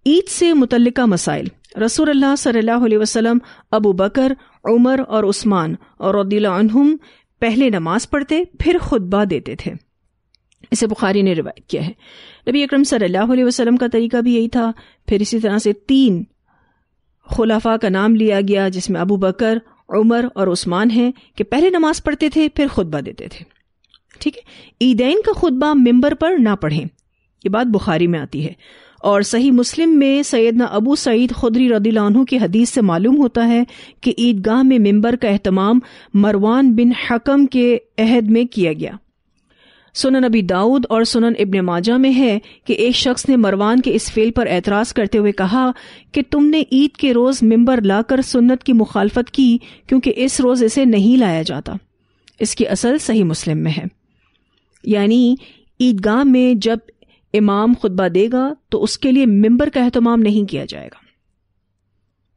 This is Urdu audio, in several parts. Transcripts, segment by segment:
عید سے متعلقہ مسائل۔ رسول اللہ صلی اللہ علیہ وسلم ابو بکر، عمر اور عثمان اور رضی اللہ عنہم پہلے نماز پڑھتے پھر خطبہ دیتے تھے، اسے بخاری نے روایت کیا ہے۔ نبی اکرم صلی اللہ علیہ وسلم کا طریقہ بھی یہی تھا۔ پھر اسی طرح سے 3 خلفاء کا نام لیا گیا جس میں ابو بکر، عمر اور عثمان ہیں کہ پہلے نماز پڑھتے تھے پھر خطبہ دیتے تھے۔ ٹھیک ہے، عیدین کا خطبہ ممبر پر نہ پڑھیں، یہ بات بخاری میں آتی ہے، اور صحیح مسلم میں سیدنا ابو سعید خدری رضی اللہ عنہ کی حدیث سے معلوم ہوتا ہے کہ عیدگاہ میں ممبر کا اہتمام مروان بن حکم کے عہد میں کیا گیا۔ سنن ابی داؤد اور سنن ابن ماجہ میں ہے کہ ایک شخص نے مروان کے اس فعل پر اعتراض کرتے ہوئے کہا کہ تم نے عید کے روز ممبر لا کر سنت کی مخالفت کی کیونکہ اس روز اسے نہیں لایا جاتا۔ اس کی اصل صحیح مسلم میں ہے، یعنی عیدگاہ میں جب امام خطبہ دے گا تو اس کے لیے ممبر کا اہتمام نہیں کیا جائے گا۔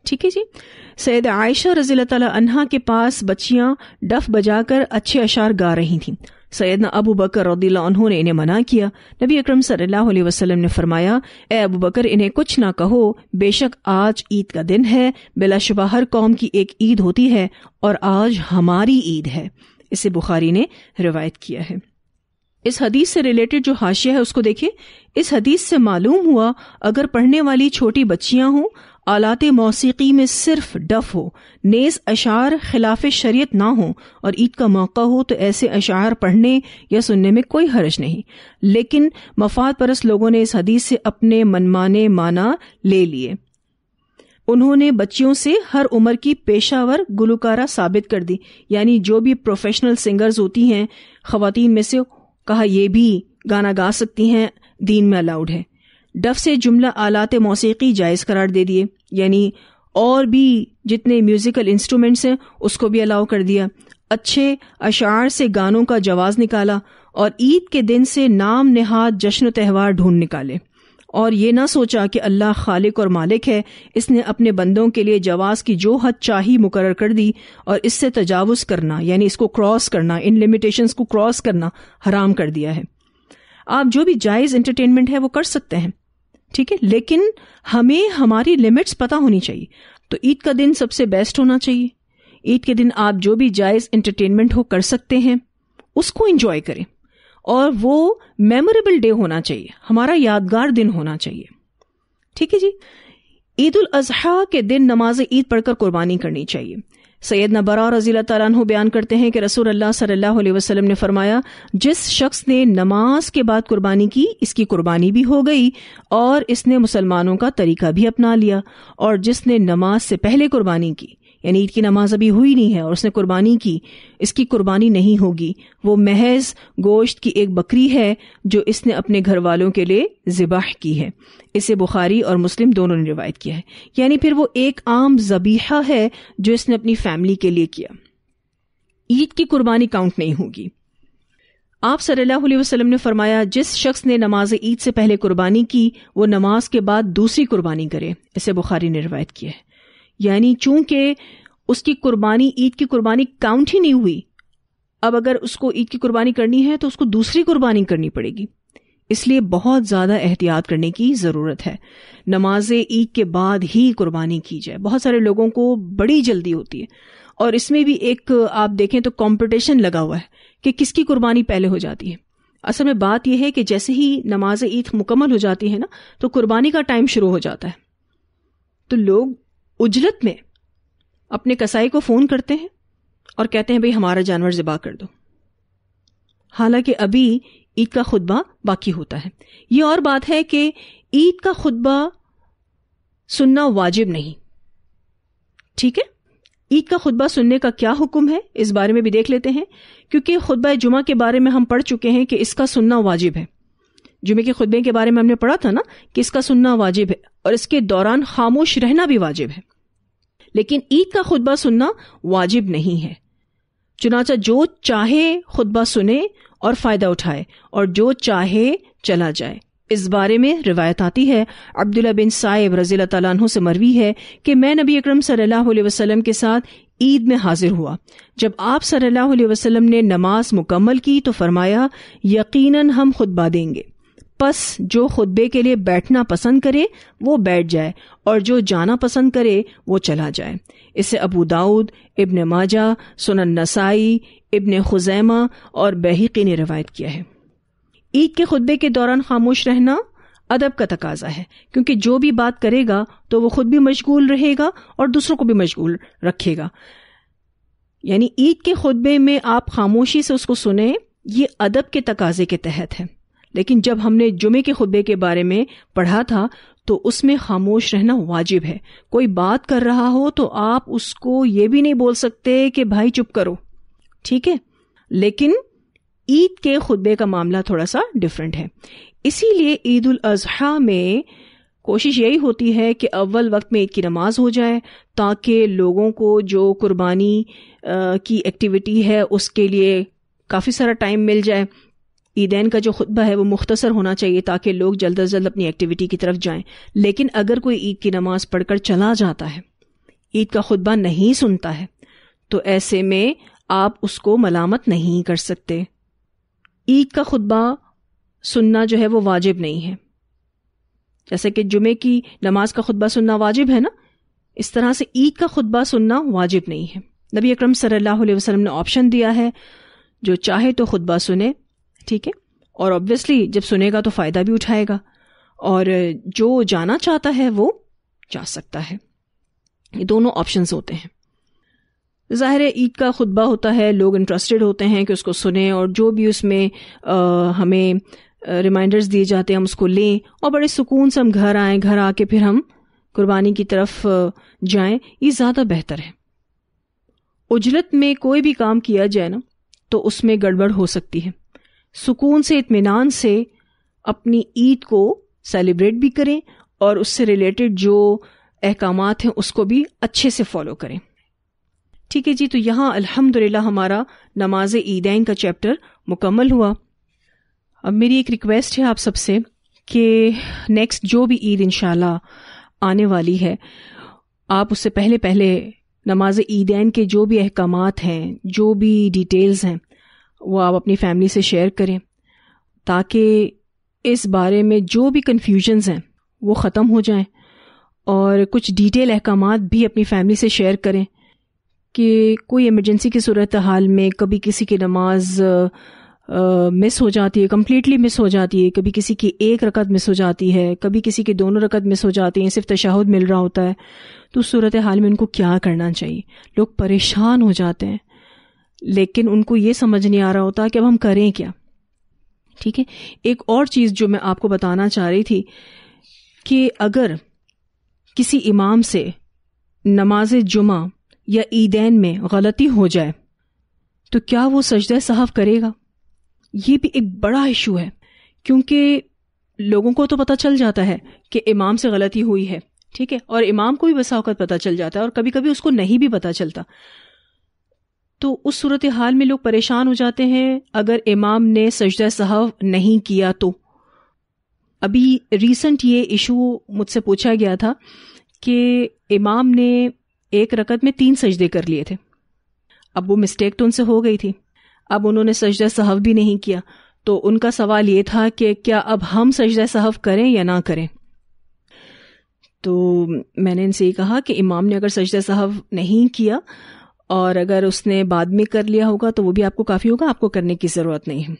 ٹھیک ہے جی۔ سیدہ عائشہ رضی اللہ تعالی عنہا کے پاس بچیاں ڈف بجا کر اچھے اشعار گا رہی تھیں۔ سیدنا ابو بکر رضی اللہ عنہ نے انہیں منع کیا۔ نبی اکرم صلی اللہ علیہ وسلم نے فرمایا، اے ابو بکر انہیں کچھ نہ کہو، بے شک آج عید کا دن ہے، بلا شبہ ہر قوم کی ایک عید ہوتی ہے اور آج ہماری عید ہے۔ اسے بخاری نے روایت کیا ہے۔ اس حدیث سے ریلیٹڈ جو حاشیہ ہے اس کو دیکھیں۔ اس حدیث سے معلوم ہوا اگر پڑھنے والی چھوٹی بچیاں ہوں، آلات موسیقی میں صرف ڈف ہو، نیز اشعار خلاف شریعت نہ ہوں اور عید کا موقع ہو تو ایسے اشعار پڑھنے یا سننے میں کوئی حرج نہیں، لیکن مفاد پرست لوگوں نے اس حدیث سے اپنے منمانے معنی لے لیے۔ انہوں نے بچیوں سے ہر عمر کی پیشہ ور گلوکارہ ثابت کر دی، یعنی جو بھی پروفیشنل سنگرز ہوتی ہیں خواتین میں سے، کہا یہ بھی گانا گا سکتی ہیں، دین میں الاؤڈ ہے۔ ڈف سے جملہ آلات موسیقی جائز قرار دے دیے، یعنی اور بھی جتنے میوزیکل انسٹرومنٹس ہیں اس کو بھی الاؤ کر دیا۔ اچھے اشعار سے گانوں کا جواز نکالا اور عید کے دن سے نام نہاد جشن و تہوار ڈھونڈ نکالے، اور یہ نہ سوچا کہ اللہ خالق اور مالک ہے، اس نے اپنے بندوں کے لیے جواز کی جو حد چاہی مقرر کر دی، اور اس سے تجاوز کرنا یعنی اس کو کراس کرنا، ان لمیٹیشنز کو کراس کرنا حرام کر دیا ہے۔ آپ جو بھی جائز انٹرٹینمنٹ ہے وہ کر سکتے ہیں، ٹھیک ہے، لیکن ہمیں ہماری لمٹس پتہ ہونی چاہیے۔ تو عید کا دن سب سے بیسٹ ہونا چاہیے۔ عید کے دن آپ جو بھی جائز انٹرٹینمنٹ ہو کر سکتے ہیں، اس کو انجوائے کریں، اور وہ میموریبل ڈے ہونا چاہیے، ہمارا یادگار دن ہونا چاہیے۔ ٹھیک ہے جی۔ عید الاضحیٰ کے دن نماز عید پڑھ کر قربانی کرنی چاہیے۔ سیدنا برا رضی اللہ تعالیٰ عنہ بیان کرتے ہیں کہ رسول اللہ صلی اللہ علیہ وسلم نے فرمایا، جس شخص نے نماز کے بعد قربانی کی اس کی قربانی بھی ہو گئی اور اس نے مسلمانوں کا طریقہ بھی اپنا لیا، اور جس نے نماز سے پہلے قربانی کی، یعنی عید کی نماز ابھی ہوئی نہیں ہے اور اس نے قربانی کی، اس کی قربانی نہیں ہوگی، وہ محض گوشت کی ایک بکری ہے جو اس نے اپنے گھر والوں کے لیے ذبح کی ہے۔ اسے بخاری اور مسلم دونوں نے روایت کیا ہے، یعنی پھر وہ ایک عام ذبیحہ ہے جو اس نے اپنی فیملی کے لیے کیا۔ عید کی قربانی کاؤنٹ نہیں ہوگی۔ آپ صلی اللہ علیہ وسلم نے فرمایا، جس شخص نے نماز عید سے پہلے قربانی کی وہ نماز کے بعد دوسری قربانی کرے۔ اسے بخاری نے روایت کیا ہے، یعنی چونکہ اس کی قربانی عید کی قربانی کاؤنٹ ہی نہیں ہوئی، اب اگر اس کو عید کی قربانی کرنی ہے تو اس کو دوسری قربانی کرنی پڑے گی، اس لیے بہت زیادہ احتیاط کرنے کی ضرورت ہے۔ نماز عید کے بعد ہی قربانی کی جائے۔ بہت سارے لوگوں کو بڑی جلدی ہوتی ہے، اور اس میں بھی ایک آپ دیکھیں تو کمپٹیشن لگا ہوا ہے کہ کس کی قربانی پہلے ہو جاتی ہے۔ اصل میں بات یہ ہے کہ جیسے ہی نماز عید مکمل ہو جاتی ہے نا تو قربانی کا ٹائم شروع ہو جاتا ہے، تو لوگ عجلت میں اپنے کسائی کو فون کرتے ہیں اور کہتے ہیں بھئی ہمارا جانور ذبح کر دو، حالانکہ ابھی عید کا خطبہ باقی ہوتا ہے۔ یہ اور بات ہے کہ عید کا خطبہ سننا واجب نہیں، ٹھیک ہے۔ عید کا خطبہ سننے کا کیا حکم ہے اس بارے میں بھی دیکھ لیتے ہیں، کیونکہ خطبہ جمعہ کے بارے میں ہم پڑھ چکے ہیں کہ اس کا سننا واجب ہے۔ جمعے کے خطبے کے بارے میں ہم نے پڑھا تھا نا کہ اس کا سننا واجب ہے اور اس کے دوران خاموش رہنا بھی واجب ہے، لیکن عید کا خطبہ سننا واجب نہیں ہے۔ چنانچہ جو چاہے خطبہ سنے اور فائدہ اٹھائے اور جو چاہے چلا جائے۔ اس بارے میں روایت آتی ہے، عبداللہ بن صائب رضی اللہ تعالیٰ عنہ سے مروی ہے کہ میں نبی اکرم صلی اللہ علیہ وسلم کے ساتھ عید میں حاضر ہوا۔ جب آپ صلی اللہ علیہ وسلم نے نماز مکمل کی تو فرمایا، یقیناً ہم خطبہ دیں گے۔ پس جو خطبے کے لیے بیٹھنا پسند کرے وہ بیٹھ جائے اور جو جانا پسند کرے وہ چلا جائے. اسے ابو داؤد، ابن ماجہ، سنن نسائی، ابن خزیمہ اور بیہقی نے روایت کیا ہے. عید کے خطبے کے دوران خاموش رہنا ادب کا تقاضا ہے، کیونکہ جو بھی بات کرے گا تو وہ خود بھی مشغول رہے گا اور دوسروں کو بھی مشغول رکھے گا. یعنی عید کے خطبے میں آپ خاموشی سے اس کو سنیں، یہ ادب کے تقاضے کے تحت ہے. لیکن جب ہم نے جمعے کے خطبے کے بارے میں پڑھا تھا تو اس میں خاموش رہنا واجب ہے. کوئی بات کر رہا ہو تو آپ اس کو یہ بھی نہیں بول سکتے کہ بھائی چپ کرو، ٹھیک ہے. لیکن عید کے خطبے کا معاملہ تھوڑا سا ڈیفرنٹ ہے. اسی لیے عید الاضحیٰ میں کوشش یہی ہوتی ہے کہ اول وقت میں عید کی نماز ہو جائے تاکہ لوگوں کو جو قربانی کی ایکٹیویٹی ہے اس کے لیے کافی سارا ٹائم مل جائے. عیدین کا جو خطبہ ہے وہ مختصر ہونا چاہیے تاکہ لوگ جلد از جلد اپنی ایکٹیویٹی کی طرف جائیں. لیکن اگر کوئی عید کی نماز پڑھ کر چلا جاتا ہے، عید کا خطبہ نہیں سنتا ہے، تو ایسے میں آپ اس کو ملامت نہیں کر سکتے. عید کا خطبہ سننا جو ہے وہ واجب نہیں ہے. جیسے کہ جمعے کی نماز کا خطبہ سننا واجب ہے نا، اس طرح سے عید کا خطبہ سننا واجب نہیں ہے. نبی اکرم صلی اللہ علیہ وسلم نے آپشن دیا ہے، جو چاہے تو خطبہ سنے، ٹھیک ہے، اور obviously جب سنے گا تو فائدہ بھی اٹھائے گا، اور جو جانا چاہتا ہے وہ جا سکتا ہے. یہ دونوں آپشنز ہوتے ہیں. ظاہر ہے عید کا خطبہ ہوتا ہے، لوگ انٹرسٹڈ ہوتے ہیں کہ اس کو سنیں، اور جو بھی اس میں ہمیں ریمائنڈرز دیے جاتے ہیں ہم اس کو لیں اور بڑے سکون سے ہم گھر آئیں، گھر آ کے پھر ہم قربانی کی طرف جائیں. یہ زیادہ بہتر ہے. عجلت میں کوئی بھی کام کیا جائے نا تو اس میں گڑبڑ ہو سکتی ہے. سکون سے، اطمینان سے اپنی عید کو سیلیبریٹ بھی کریں اور اس سے ریلیٹڈ جو احکامات ہیں اس کو بھی اچھے سے فالو کریں. ٹھیک ہے جی. تو یہاں الحمدللہ ہمارا نماز عیدین کا چیپٹر مکمل ہوا. اب میری ایک ریکویسٹ ہے آپ سب سے کہ نیکسٹ جو بھی عید انشاءاللہ آنے والی ہے، آپ اس سے پہلے نماز عیدین کے جو بھی احکامات ہیں، جو بھی ڈیٹیلز ہیں، وہ آپ اپنی فیملی سے شیئر کریں تاکہ اس بارے میں جو بھی کنفیوژنز ہیں وہ ختم ہو جائیں، اور کچھ ڈیٹیل احکامات بھی اپنی فیملی سے شیئر کریں کہ کوئی ایمرجنسی کی صورتحال میں کبھی کسی کی نماز مس ہو جاتی ہے، کمپلیٹلی مس ہو جاتی ہے، کبھی کسی کی ایک رکعت مس ہو جاتی ہے، کبھی کسی کی دونوں رکعت مس ہو جاتی ہیں، صرف تشہد مل رہا ہوتا ہے. تو اس صورتحال میں ان کو کیا کرنا چاہیے؟ لوگ پریشان ہو جاتے ہیں لیکن ان کو یہ سمجھ نہیں آ رہا ہوتا کہ اب ہم کریں کیا. ٹھیک ہے. ایک اور چیز جو میں آپ کو بتانا چاہ رہی تھی کہ اگر کسی امام سے نماز جمعہ یا عیدین میں غلطی ہو جائے تو کیا وہ سجدہ سہو کرے گا؟ یہ بھی ایک بڑا ایشو ہے، کیونکہ لوگوں کو تو پتہ چل جاتا ہے کہ امام سے غلطی ہوئی ہے، ٹھیک ہے، اور امام کو بھی بسا اوقات پتہ چل جاتا ہے اور کبھی کبھی اس کو نہیں بھی پتہ چلتا. تو اس صورتحال میں لوگ پریشان ہو جاتے ہیں اگر امام نے سجدہ سہو نہیں کیا تو. ابھی ریسنٹ یہ ایشو مجھ سے پوچھا گیا تھا کہ امام نے ایک رکعت میں 3 سجدے کر لیے تھے. اب وہ مسٹیک تو ان سے ہو گئی تھی، اب انہوں نے سجدہ سہو بھی نہیں کیا، تو ان کا سوال یہ تھا کہ کیا اب ہم سجدہ سہو کریں یا نہ کریں. تو میں نے ان سے یہ کہا کہ امام نے اگر سجدہ سہو نہیں کیا اور اگر اس نے بعد میں کر لیا ہوگا تو وہ بھی آپ کو کافی ہوگا، آپ کو کرنے کی ضرورت نہیں ہے.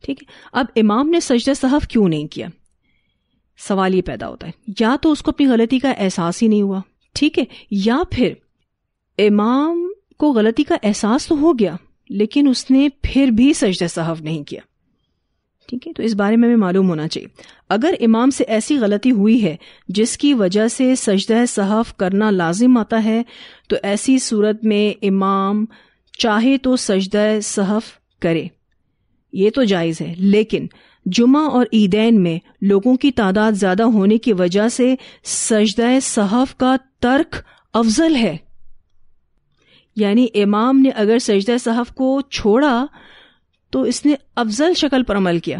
ٹھیک ہے. اب امام نے سجدہ سہو کیوں نہیں کیا؟ سوال یہ پیدا ہوتا ہے، یا تو اس کو اپنی غلطی کا احساس ہی نہیں ہوا، ٹھیک ہے، یا پھر امام کو غلطی کا احساس تو ہو گیا لیکن اس نے پھر بھی سجدہ سہو نہیں کیا. ٹھیک ہے. تو اس بارے میں ہمیں معلوم ہونا چاہیے. اگر امام سے ایسی غلطی ہوئی ہے جس کی وجہ سے سجدہ سہو کرنا لازم آتا ہے تو ایسی صورت میں امام چاہے تو سجدہ سہو کرے، یہ تو جائز ہے. لیکن جمعہ اور عیدین میں لوگوں کی تعداد زیادہ ہونے کی وجہ سے سجدہ سہو کا ترک افضل ہے. یعنی امام نے اگر سجدہ سہو کو چھوڑا تو اس نے افضل شکل پر عمل کیا،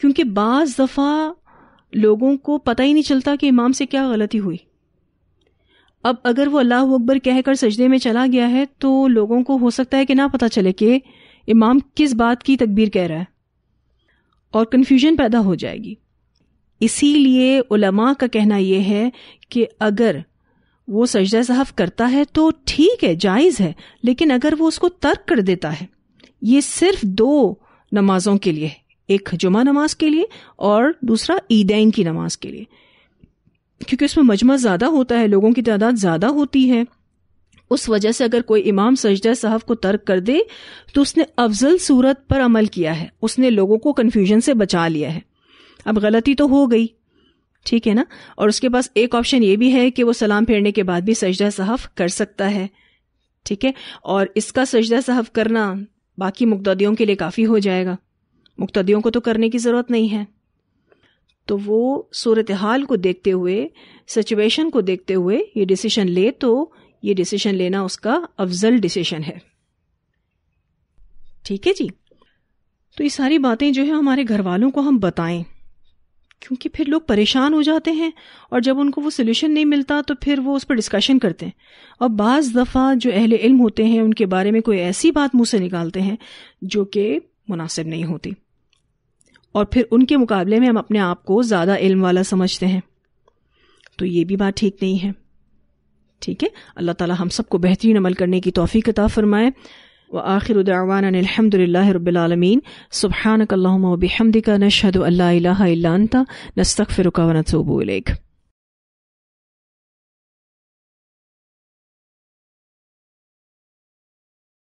کیونکہ بعض دفعہ لوگوں کو پتہ ہی نہیں چلتا کہ امام سے کیا غلطی ہوئی. اب اگر وہ اللہ اکبر کہہ کر سجدے میں چلا گیا ہے تو لوگوں کو ہو سکتا ہے کہ نہ پتہ چلے کہ امام کس بات کی تکبیر کہہ رہا ہے. اور کنفیوژن پیدا ہو جائے گی. اسی لیے علماء کا کہنا یہ ہے کہ اگر وہ سجدہ سہو کرتا ہے تو ٹھیک ہے، جائز ہے، لیکن اگر وہ اس کو ترک کر دیتا ہے، یہ صرف 2 نمازوں کے لیے، ایک جمعہ نماز کے لیے اور دوسرا عیدین کی نماز کے لیے، کیونکہ اس میں مجمع زیادہ ہوتا ہے، لوگوں کی تعداد زیادہ ہوتی ہے. اس وجہ سے اگر کوئی امام سجدہ سہو کو ترک کر دے تو اس نے افضل صورت پر عمل کیا ہے، اس نے لوگوں کو کنفیوژن سے بچا لیا ہے. اب غلطی تو ہو گئی، ٹھیک ہے نا، اور اس کے پاس ایک آپشن یہ بھی ہے کہ وہ سلام پھیرنے کے بعد بھی سجدہ سہو کر سکتا ہے، ٹھیک ہے، اور اس کا سجدہ سہو کرنا باقی مقتدیوں کے لیے کافی ہو جائے گا، مقتدیوں کو تو کرنے کی ضرورت نہیں ہے. تو وہ صورتحال کو دیکھتے ہوئے، سچویشن کو دیکھتے ہوئے یہ ڈیسیشن لے تو یہ ڈیسیشن لینا اس کا افضل ڈیسیشن ہے. ٹھیک ہے جی. تو یہ ساری باتیں جو ہے ہمارے گھر والوں کو ہم بتائیں، کیونکہ پھر لوگ پریشان ہو جاتے ہیں اور جب ان کو وہ سولوشن نہیں ملتا تو پھر وہ اس پر ڈسکشن کرتے ہیں، اور بعض دفعہ جو اہل علم ہوتے ہیں ان کے بارے میں کوئی ایسی بات منہ سے نکالتے ہیں جو کہ مناسب نہیں ہوتی، اور پھر ان کے مقابلے میں ہم اپنے آپ کو زیادہ علم والا سمجھتے ہیں، تو یہ بھی بات ٹھیک نہیں ہے. ٹھیک ہے، اللہ تعالی ہم سب کو بہترین عمل کرنے کی توفیق عطا فرمائے. وآخر دعوانا الحمد للہ رب العالمین. سبحانک اللہم وبحمدک، نشہد ان لا الہ الا انت، نستغفرک ونتوب الیک.